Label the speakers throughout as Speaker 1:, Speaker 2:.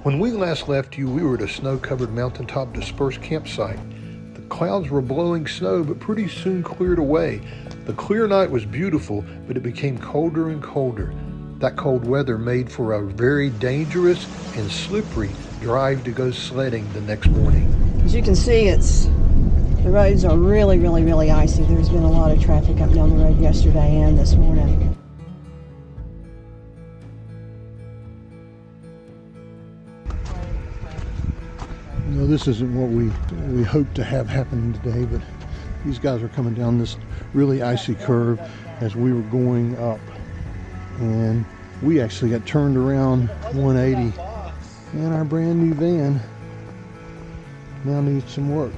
Speaker 1: When we last left you, we were at a snow-covered mountaintop dispersed campsite. The clouds were blowing snow, but pretty soon cleared away. The clear night was beautiful, but it became colder and colder. That cold weather made for a very dangerous and slippery drive to go sledding the next morning.
Speaker 2: As you can see, the roads are really icy. There's been a lot of traffic up down the road yesterday and this morning.
Speaker 1: No, this isn't what we hoped to have happen today, but these guys are coming down this really icy curve as we were going up. And we actually got turned around 180, and our brand new van now needs some work.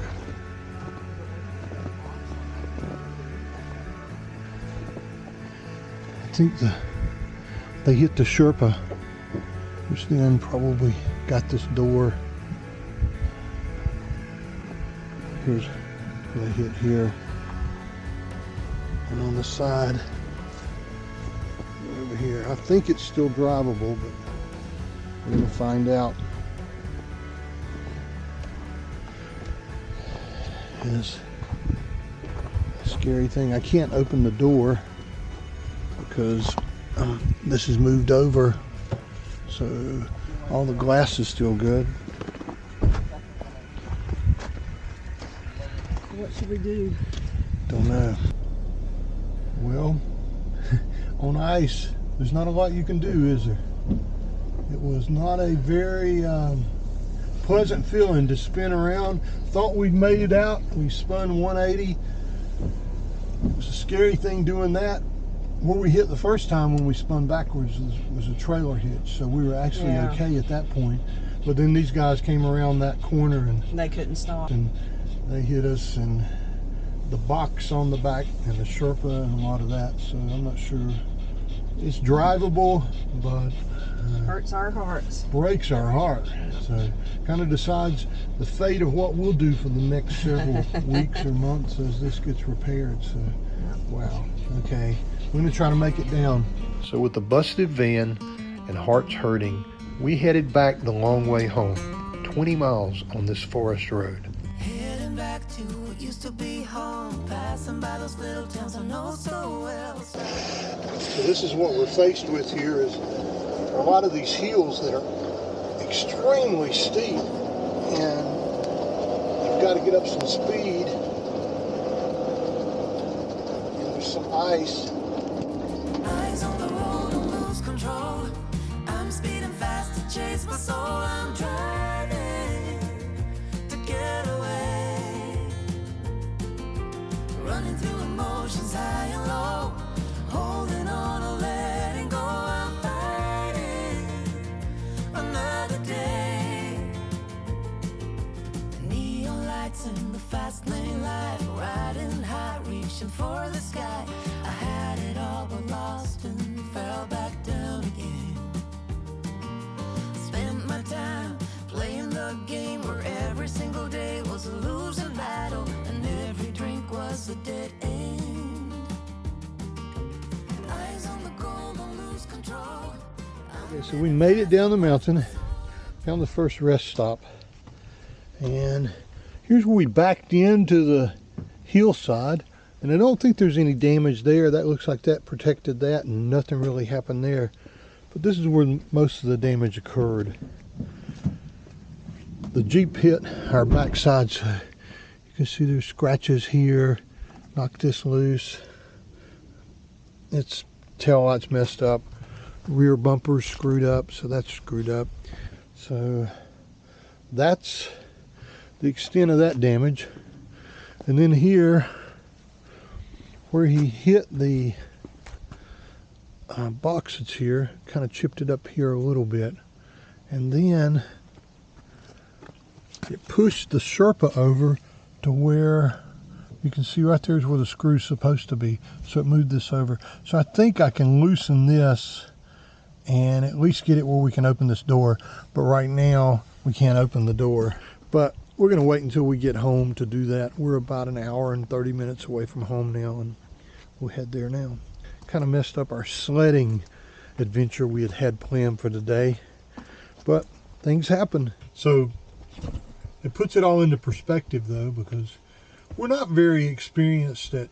Speaker 1: I think they hit the Sherpa, which then probably got this door. Here's where they hit here, and on the side over here. I think it's still drivable, but we're gonna find out. Is a scary thing. I can't open the door because this is moved over, so all the glass is still good.
Speaker 2: What should we do?
Speaker 1: Don't know. Well, on ice, there's not a lot you can do, is there? It was not a very pleasant feeling to spin around. Thought we'd made it out. We spun 180. It was a scary thing doing that. Where we hit the first time when we spun backwards was a trailer hitch, so we were actually okay at that point. But then these guys came around that corner and
Speaker 2: they couldn't stop.
Speaker 1: And they hit us, and the box on the back and the Sherpa and a lot of that, so I'm not sure. It's drivable, but
Speaker 2: hurts our hearts.
Speaker 1: Breaks our heart. So kind of decides the fate of what we'll do for the next several weeks or months as this gets repaired. So wow. Okay, we're gonna try to make it down. So with the busted van and hearts hurting, we headed back the long way home, 20 miles on this forest road.
Speaker 3: Heading back to what used to be home, passing by those little towns I know so well.
Speaker 1: So this is what we're faced with here, is a lot of these hills that are extremely steep, and you've got to get up some speed, and there's some ice.
Speaker 3: Eyes on the road, don't lose control. I'm speeding fast to chase my soul. I'm driving to get away, running through emotions high and low, holding on or letting go. I'm fighting another day. The neon lights in the fast lane life, riding high, reaching for the sky. I had it all but lost and fell back down again. Spent my time playing the game where every single day was a losing battle, and every drink was a dead end. Eyes on the goal, don't lose control.
Speaker 1: Okay, so we made it down the mountain, found the first rest stop, and here's where we backed into the hillside, and I don't think there's any damage there. That looks like that protected that and nothing really happened there. But this is where most of the damage occurred. The Jeep hit our backside, so you can see there's scratches here, knocked this loose. Its tail light's messed up. Rear bumper's screwed up, so that's screwed up. So that's the extent of that damage. And then here, where he hit the box that's here, kind of chipped it up here a little bit. And then it pushed the Sherpa over to where you can see right there is where the screw's supposed to be. So it moved this over. So I think I can loosen this and at least get it where we can open this door. But right now we can't open the door. But we're gonna wait until we get home to do that. We're about an hour and 30 minutes away from home now, and we'll head there now. Kind of messed up our sledding adventure we had planned for today. But things happen. So it puts it all into perspective, though, because we're not very experienced at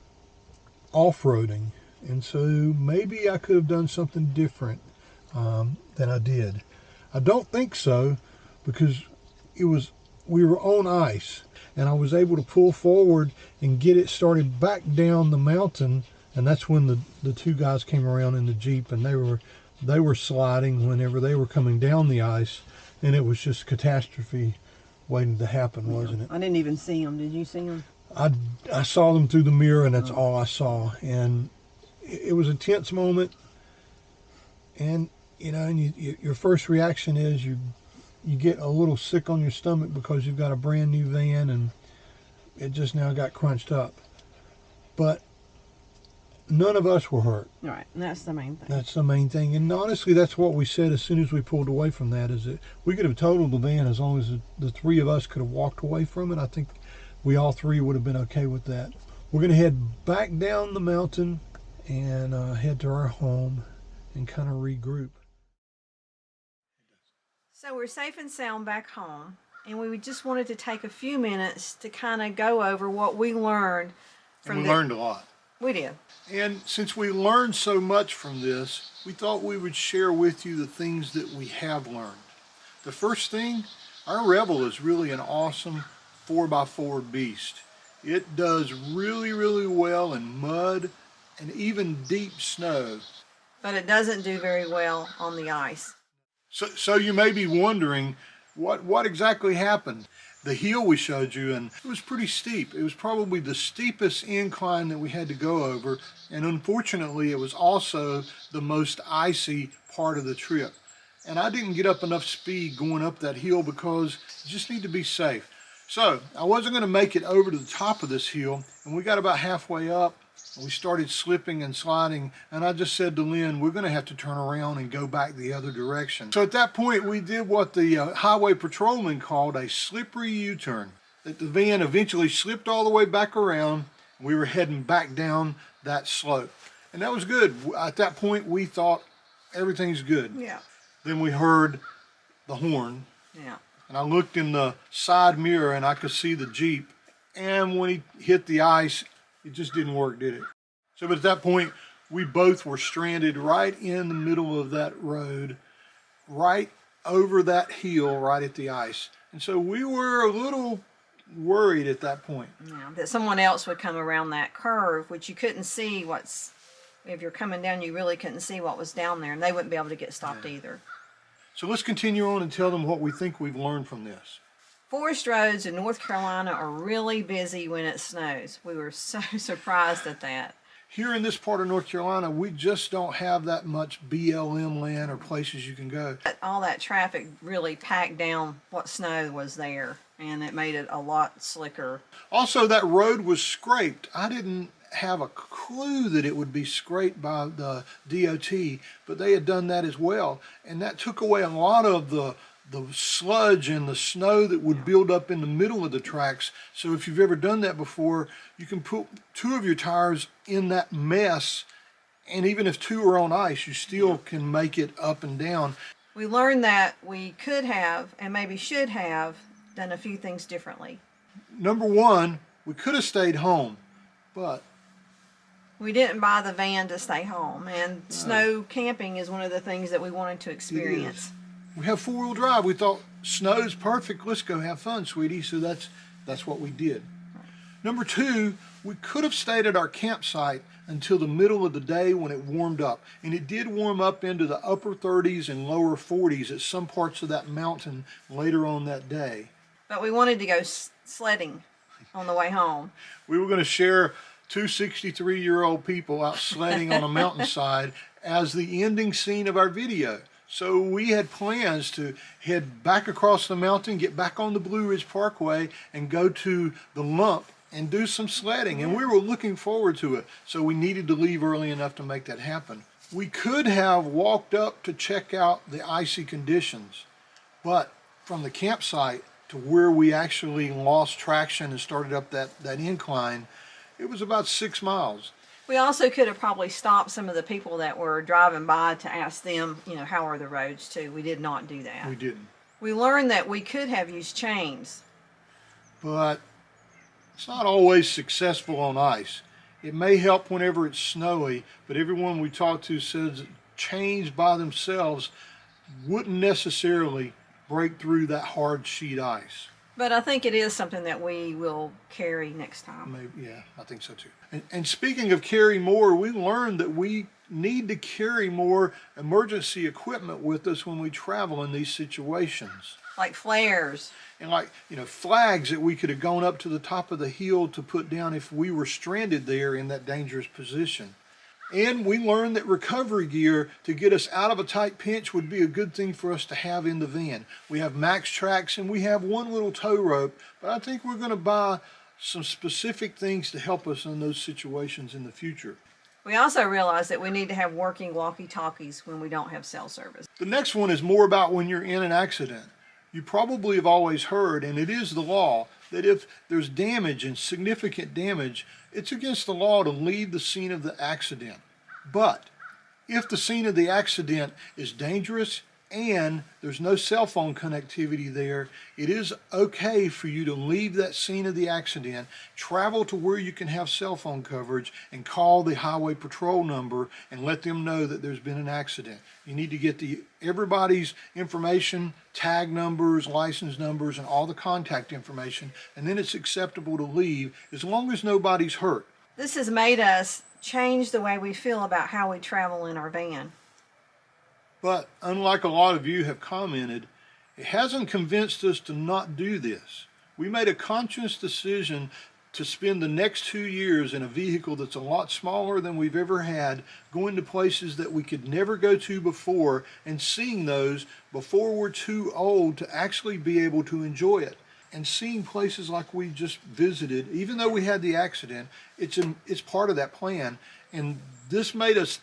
Speaker 1: off-roading, and so maybe I could have done something different than I did. I don't think so, because we were on ice, and I was able to pull forward and get it started back down the mountain, and that's when the two guys came around in the Jeep, and they were sliding whenever they were coming down the ice, and it was just catastrophe waiting to happen, wasn't it?
Speaker 2: I didn't even see them. Did you see them?
Speaker 1: I saw them through the mirror, and that's all I saw, and it was a tense moment. And your first reaction is you get a little sick on your stomach because you've got a brand new van and it just now got crunched up. But none of us were hurt.
Speaker 2: Right, and that's the main thing.
Speaker 1: That's the main thing. And honestly, that's what we said as soon as we pulled away from that, is that we could have totaled the van as long as the three of us could have walked away from it. I think we all three would have been okay with that. We're going to head back down the mountain and head to our home and kind of regroup.
Speaker 2: So we're safe and sound back home, and we just wanted to take a few minutes to kind of go over what we learned from
Speaker 1: And we learned a lot.
Speaker 2: We did.
Speaker 1: And since we learned so much from this, we thought we would share with you the things that we have learned. The first thing, our Revel is really an awesome 4x4 beast. It does really, really well in mud and even deep snow.
Speaker 2: But it doesn't do very well on the ice.
Speaker 1: So you may be wondering what exactly happened. The hill we showed you, and it was pretty steep. It was probably the steepest incline that we had to go over, and unfortunately it was also the most icy part of the trip. And I didn't get up enough speed going up that hill because you just need to be safe. So I wasn't going to make it over to the top of this hill, and we got about halfway up. We started slipping and sliding, and I just said to Lynn, we're going to have to turn around and go back the other direction. So at that point, we did what the highway patrolman called a slippery U-turn. That the van eventually slipped all the way back around. We were heading back down that slope, and that was good. At that point, we thought everything's good.
Speaker 2: Yeah.
Speaker 1: Then we heard the horn.
Speaker 2: Yeah.
Speaker 1: And I looked in the side mirror, and I could see the Jeep. And when he hit the ice, it just didn't work, did it? So, but at that point, we both were stranded right in the middle of that road, right over that hill, right at the ice. And so we were a little worried at that point.
Speaker 2: Yeah, that someone else would come around that curve, which you couldn't see if you're coming down, you really couldn't see what was down there, and they wouldn't be able to get stopped either.
Speaker 1: So let's continue on and tell them what we think we've learned from this.
Speaker 2: Forest roads in North Carolina are really busy when it snows. We were so surprised at that.
Speaker 1: Here in this part of North Carolina, we just don't have that much BLM land or places you can go.
Speaker 2: All that traffic really packed down what snow was there, and it made it a lot slicker.
Speaker 1: Also, that road was scraped. I didn't have a clue that it would be scraped by the DOT, but they had done that as well. And that took away a lot of the sludge and the snow that would build up in the middle of the tracks. So if you've ever done that before, you can put two of your tires in that mess, and even if two are on ice, you still can make it up and down.
Speaker 2: We learned that we could have, and maybe should have, done a few things differently.
Speaker 1: Number one, we could have stayed home, but
Speaker 2: we didn't buy the van to stay home, and snow camping is one of the things that we wanted to experience.
Speaker 1: We have four-wheel drive. We thought snow's perfect. Let's go have fun, sweetie. So that's what we did. Number two, we could have stayed at our campsite until the middle of the day when it warmed up. And it did warm up into the upper 30s and lower 40s at some parts of that mountain later on that day.
Speaker 2: But we wanted to go sledding on the way home.
Speaker 1: We were going to share two 63-year-old people out sledding on a mountainside as the ending scene of our video. So we had plans to head back across the mountain, get back on the Blue Ridge Parkway, and go to the Lump and do some sledding. And we were looking forward to it. So we needed to leave early enough to make that happen. We could have walked up to check out the icy conditions, but from the campsite to where we actually lost traction and started up that incline, it was about 6 miles.
Speaker 2: We also could have probably stopped some of the people that were driving by to ask them, how are the roads too. We did not do that.
Speaker 1: We didn't.
Speaker 2: We learned that we could have used chains.
Speaker 1: but it's not always successful on ice. It may help whenever it's snowy, but everyone we talk to says that chains by themselves wouldn't necessarily break through that hard sheet ice.
Speaker 2: But I think it is something that we will carry next time.
Speaker 1: Maybe, yeah, I think so too. And speaking of carry more, we learned that we need to carry more emergency equipment with us when we travel in these situations.
Speaker 2: Like flares.
Speaker 1: And like, flags that we could have gone up to the top of the hill to put down if we were stranded there in that dangerous position. And we learned that recovery gear to get us out of a tight pinch would be a good thing for us to have in the van. We have max tracks and we have one little tow rope, but I think we're going to buy some specific things to help us in those situations in the future.
Speaker 2: We also realized that we need to have working walkie-talkies when we don't have cell service.
Speaker 1: The next one is more about when you're in an accident. You probably have always heard, and it is the law, that if there's damage and significant damage, it's against the law to leave the scene of the accident. But if the scene of the accident is dangerous and there's no cell phone connectivity there, it is okay for you to leave that scene of the accident, travel to where you can have cell phone coverage, and call the highway patrol number and let them know that there's been an accident. You need to get everybody's information, tag numbers, license numbers, and all the contact information, and then it's acceptable to leave as long as nobody's hurt.
Speaker 2: This has made us change the way we feel about how we travel in our van.
Speaker 1: But unlike a lot of you have commented, it hasn't convinced us to not do this. We made a conscious decision to spend the next 2 years in a vehicle that's a lot smaller than we've ever had, going to places that we could never go to before, and seeing those before we're too old to actually be able to enjoy it. And seeing places like we just visited, even though we had the accident, it's part of that plan. And this made us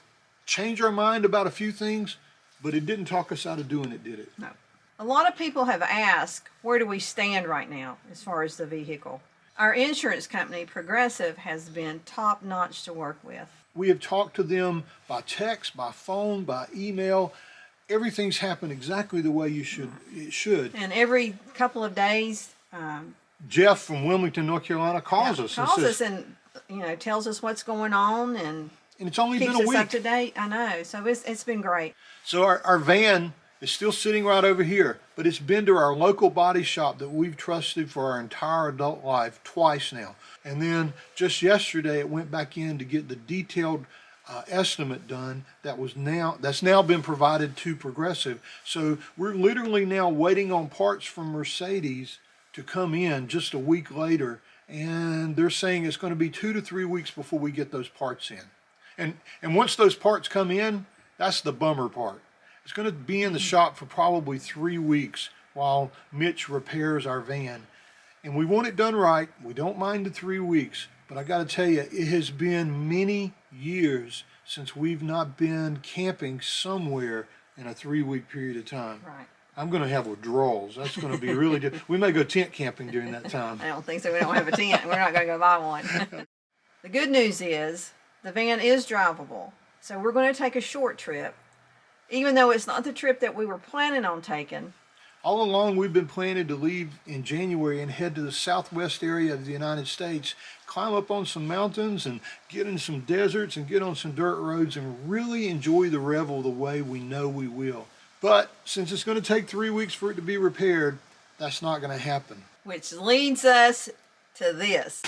Speaker 1: change our mind about a few things, but it didn't talk us out of doing it, did it?
Speaker 2: No. A lot of people have asked, where do we stand right now as far as the vehicle? Our insurance company, Progressive, has been top-notch to work with.
Speaker 1: We have talked to them by text, by phone, by email. Everything's happened exactly the way it should.
Speaker 2: And every couple of days,
Speaker 1: Jeff from Wilmington, North Carolina, calls us
Speaker 2: and tells us what's going on and
Speaker 1: it's only
Speaker 2: keeps
Speaker 1: been a
Speaker 2: us
Speaker 1: week.
Speaker 2: up to date. I know, so it's been great.
Speaker 1: So our van is still sitting right over here, but it's been to our local body shop that we've trusted for our entire adult life twice now. And then just yesterday it went back in to get the detailed estimate done that's now been provided to Progressive. So we're literally now waiting on parts from Mercedes to come in just a week later, and they're saying it's going to be 2 to 3 weeks before we get those parts in. And once those parts come in, that's the bummer part. It's going to be in the shop for probably 3 weeks while Mitch repairs our van. And we want it done right. We don't mind the 3 weeks. But I got to tell you, it has been many years since we've not been camping somewhere in a 3-week period of time.
Speaker 2: Right.
Speaker 1: I'm going to have withdrawals. That's going to be really good. We may go tent camping during that time.
Speaker 2: I don't think so. We don't have a tent. We're not going to go buy one. The good news is the van is drivable. So we're going to take a short trip. Even though it's not the trip that we were planning on taking.
Speaker 1: All along, we've been planning to leave in January and head to the southwest area of the United States, climb up on some mountains and get in some deserts and get on some dirt roads and really enjoy the Revel the way we know we will. But since it's going to take 3 weeks for it to be repaired, that's not going to happen.
Speaker 2: Which leads us to this.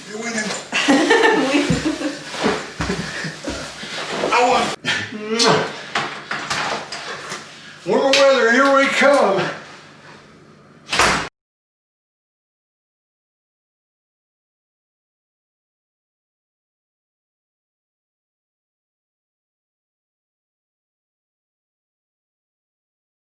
Speaker 1: You're winning. I won. Warmer weather, here we come.